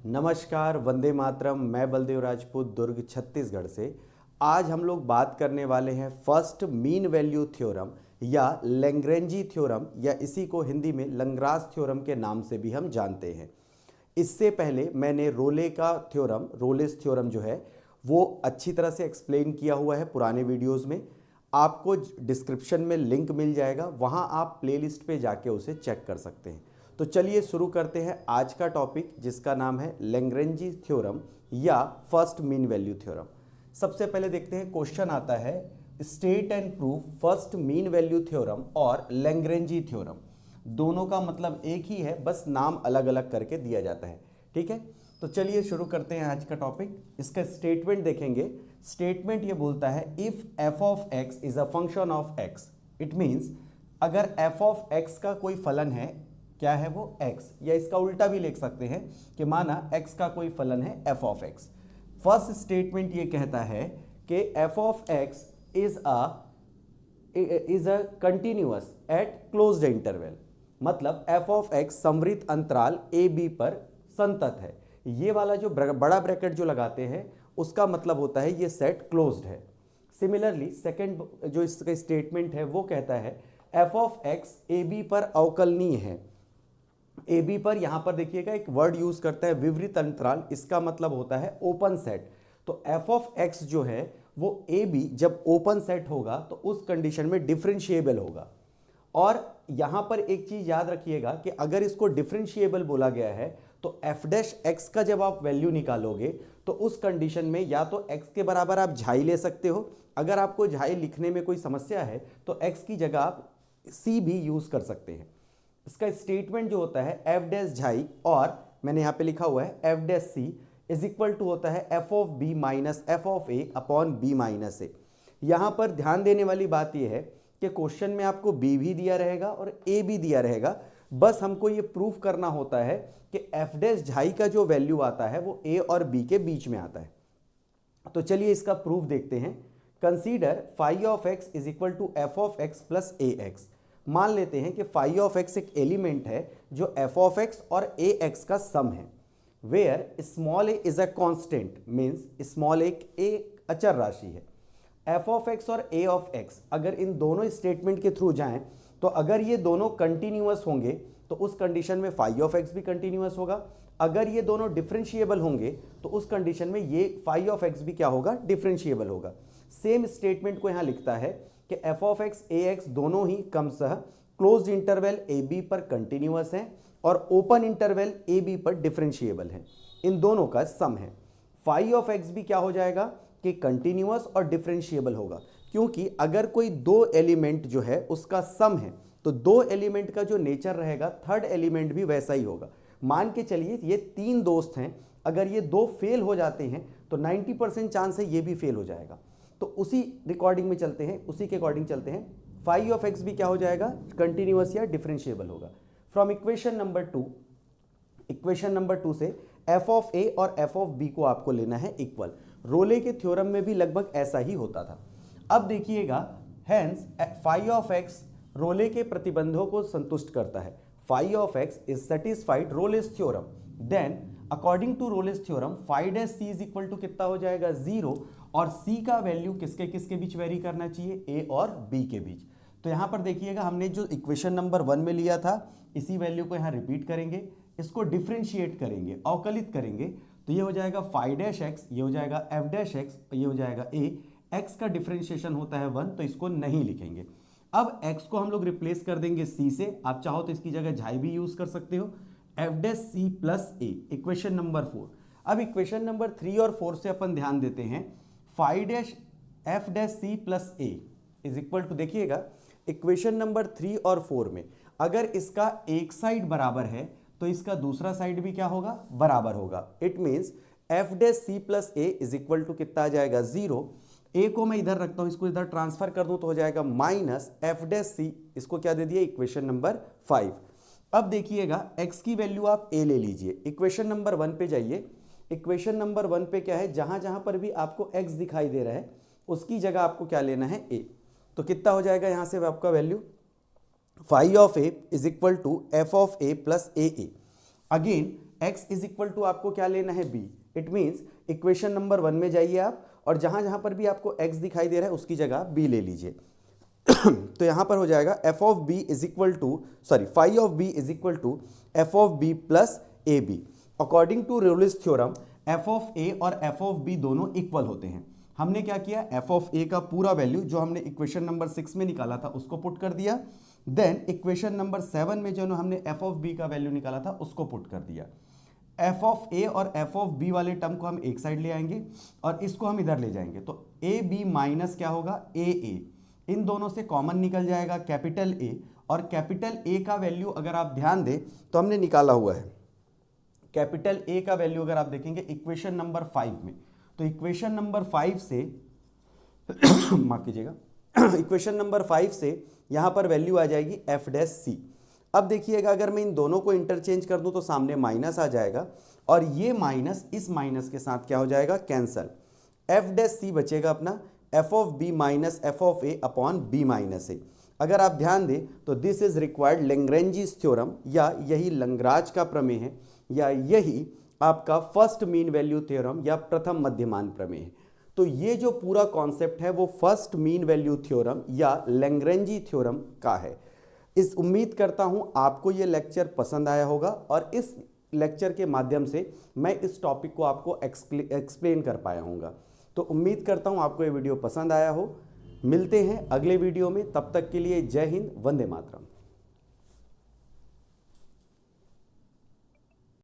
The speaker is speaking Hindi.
नमस्कार, वंदे मातरम। मैं बलदेव राजपूत, दुर्ग छत्तीसगढ़ से। आज हम लोग बात करने वाले हैं फर्स्ट मीन वैल्यू थ्योरम या लैग्रेंजी थ्योरम, या इसी को हिंदी में लैग्रांज थ्योरम के नाम से भी हम जानते हैं। इससे पहले मैंने रोले का थ्योरम, रोलेस थ्योरम जो है वो अच्छी तरह से एक्सप्लेन किया हुआ है पुराने वीडियोस में। आपको डिस्क्रिप्शन में लिंक मिल जाएगा, वहाँ आप प्लेलिस्ट पे जाके उसे चेक कर सकते हैं। तो चलिए शुरू करते हैं आज का टॉपिक, जिसका नाम है लैग्रेंजी थ्योरम या फर्स्ट मीन वैल्यू थ्योरम। सबसे पहले देखते हैं, क्वेश्चन आता है state and proof first mean value theorem और लैग्रेंजी थ्योरम। दोनों का मतलब एक ही है, बस नाम अलग अलग करके दिया जाता है। ठीक है, तो चलिए शुरू करते हैं आज का टॉपिक। इसका स्टेटमेंट देखेंगे। स्टेटमेंट ये बोलता है if F of x is a function of x, it means अगर एफ ऑफ एक्स का कोई फलन है, क्या है वो x, या इसका उल्टा भी लिख सकते हैं कि माना x का कोई फलन है f of x। First statement ये कहता है कि f of x is a continuous at closed interval, मतलब f ऑफ x समवृत्त अंतराल a b पर संतत है। ये वाला जो बड़ा ब्रैकेट जो लगाते हैं उसका मतलब होता है ये सेट क्लोज्ड है। सिमिलरली सेकंड जो इसका स्टेटमेंट है वो कहता है f of x a b पर अवकलनीय है। ए बी पर यहां पर देखिएगा एक वर्ड यूज करता है विवृत अंतराल, इसका मतलब होता है ओपन सेट। तो एफ ऑफ एक्स जो है वो ए बी जब ओपन सेट होगा तो उस कंडीशन में डिफरेंशिएबल होगा। और यहां पर एक चीज याद रखिएगा कि अगर इसको डिफरेंशिएबल बोला गया है तो एफ डैश एक्स का जब आप वैल्यू निकालोगे तो उस कंडीशन में या तो एक्स के बराबर आप झाई ले सकते हो, अगर आपको झाई लिखने में कोई समस्या है तो एक्स की जगह आप सी भी यूज कर सकते हैं। इसका स्टेटमेंट जो होता है एफ डैश झाई, और मैंने यहां पे लिखा हुआ है F dash C is equal to होता है F of B minus F of A upon B minus A. यहां पर ध्यान देने वाली बात यह है कि क्वेश्चन में आपको बी भी दिया रहेगा और ए भी दिया रहेगा, बस हमको ये प्रूफ करना होता है कि एफ डैश झाई का जो वैल्यू आता है वो ए और बी के बीच में आता है। तो चलिए इसका प्रूफ देखते हैं। Consider phi of x is equal to f of x plus a x. मान लेते हैं कि फाई ऑफ एक्स एक एलिमेंट है जो एफ ऑफ एक्स और ए एक्स का सम है, where small a is a constant, means small एक अचर राशि है। एफ ऑफ एक्स और ए ऑफ एक्स अगर इन दोनों स्टेटमेंट के थ्रू जाएं तो अगर ये दोनों कंटिन्यूअस होंगे तो उस कंडीशन में फाई ऑफ एक्स भी कंटिन्यूअस होगा। अगर ये दोनों डिफरेंशिएबल होंगे तो उस कंडीशन में ये फाई ऑफ एक्स भी क्या होगा, डिफरेंशिएबल होगा। सेम स्टेटमेंट को यहां लिखता है कि F of x A x दोनों ही क्रमशः क्लोज्ड इंटरवल ए बी पर कंटिन्यूअस हैं और ओपन इंटरवल ए बी पर डिफरेंशिएबल हैं। इन दोनों का सम है। फाई ऑफ एक्स भी क्या हो जाएगा कि कंटिन्यूअस और डिफरेंशिएबल होगा, क्योंकि अगर कोई दो एलिमेंट जो है उसका सम है तो दो एलिमेंट का जो नेचर रहेगा थर्ड एलिमेंट भी वैसा ही होगा। मान के चलिए ये तीन दोस्त हैं, अगर ये दो फेल हो जाते हैं तो 90% चांस है ये भी फेल हो जाएगा। तो उसी रिकॉर्डिंग में चलते हैं, उसी के अकॉर्डिंग चलते हैं। फाई ऑफ एक्स भी क्या हो जाएगा, कंटिन्यूअस या डिफरेंशिएबल होगा। फ्रॉम इक्वेशन नंबर टू से एफ ऑफ ए और एफ ऑफ बी को आपको लेना है इक्वल। रोले के थ्योरम में भी लगभग ऐसा ही होता था। अब देखिएगा, hence phi of x Rolle के प्रतिबंधों को संतुष्ट करता है। Phi of x is satisfied Rolle's theorem, then according to Rolle's theorem phi dash C is equal to कितना हो जाएगा, 0, और सी का वैल्यू किसके किसके बीच वेरी करना चाहिए, ए और बी के बीच। तो यहां पर देखिएगा हमने जो इक्वेशन नंबर 1 में लिया था इसी वैल्यू को यहां रिपीट करेंगे, इसको डिफरेंशिएट करेंगे, अवकलित करेंगे, तो ये हो जाएगा फाई डैश एक्स, ये हो जाएगा एफ डैश एक्स, ये हो जाएगा ए। एक्स का डिफरेंशिएशन होता है 1, तो इसको नहीं लिखेंगे। अब एक्स को हम लोग रिप्लेस कर देंगे सी से, आप चाहो तो इसकी जगह झाई भी यूज कर सकते हो। एफ डैश सी प्लस ए, इक्वेशन नंबर 4। अब इक्वेशन नंबर 3 और 4 से अपन ध्यान देते हैं। Phi dash f dash c plus a is equal to, देखिएगा इक्वेशन नंबर 3 और 4 में अगर इसका एक साइड बराबर है तो इसका दूसरा साइड भी क्या होगा, बराबर होगा। It means f dash c plus a is equal to कितना आ जाएगा, 0। ए को मैं इधर रखता हूं, इसको इधर ट्रांसफर कर दूं तो हो जाएगा माइनस एफ डैश सी, इसको क्या दे दिया, इक्वेशन नंबर 5। अब देखिएगा एक्स की वैल्यू आप ए ले लीजिए, इक्वेशन नंबर 1 पे जाइए। इक्वेशन नंबर 1 पे क्या है, जहां जहां पर भी आपको x दिखाई दे रहा है उसकी जगह आपको क्या लेना है, a। तो कितना हो जाएगा यहां से आपका value, phi of a is equal to f of a plus a. Again x is equal to आपको क्या लेना है b। It means equation number 1 में जाइए आप और जहां जहां पर भी आपको x दिखाई दे रहा है उसकी जगह b ले लीजिए। तो यहां पर हो जाएगा f of b is equal to phi of b is equal to f of b plus A B. According to Rolle's theorem f of a और f ऑफ b दोनों इक्वल होते हैं। हमने क्या किया, f ऑफ a का पूरा वैल्यू जो हमने इक्वेशन नंबर 6 में निकाला था उसको पुट कर दिया। देन इक्वेशन नंबर 7 में जो हमने f ऑफ b का वैल्यू निकाला था उसको पुट कर दिया। f ऑफ a और f ऑफ b वाले टर्म को हम एक साइड ले आएंगे और इसको हम इधर ले जाएंगे। तो ए बी माइनस क्या होगा, ए ए, इन दोनों से कॉमन निकल जाएगा कैपिटल A, और कैपिटल A का वैल्यू अगर आप ध्यान दें तो हमने निकाला हुआ है। कैपिटल A का वैल्यू अगर आप देखेंगे इक्वेशन नंबर 5 में, तो इक्वेशन नंबर 5 से माफ कीजिएगा, इक्वेशन नंबर 5 से यहां पर वैल्यू आ जाएगी एफ डैश सी। अब देखिएगा अगर मैं इन दोनों को इंटरचेंज कर दूं तो सामने माइनस आ जाएगा और ये माइनस इस माइनस के साथ क्या हो जाएगा, कैंसल। एफ डैश सी बचेगा अपना F of B minus F of A upon B minus A. अगर आप ध्यान दें तो this is required Lagrange's theorem, या यही लैग्रांज का प्रमेय है, या यही आपका फर्स्ट मीन वैल्यू थ्योरम या प्रथम मध्यमान प्रमेय है। तो ये जो पूरा कॉन्सेप्ट है वो फर्स्ट मीन वैल्यू थ्योरम या लैग्रेंजी थ्योरम का है। इस उम्मीद करता हूं आपको ये लेक्चर पसंद आया होगा और इस लेक्चर के माध्यम से मैं इस टॉपिक को आपको एक्सप्लेन कर पाया हूँगा। तो उम्मीद करता हूं आपको ये वीडियो पसंद आया हो। मिलते हैं अगले वीडियो में, तब तक के लिए जय हिंद, वंदे मातरम।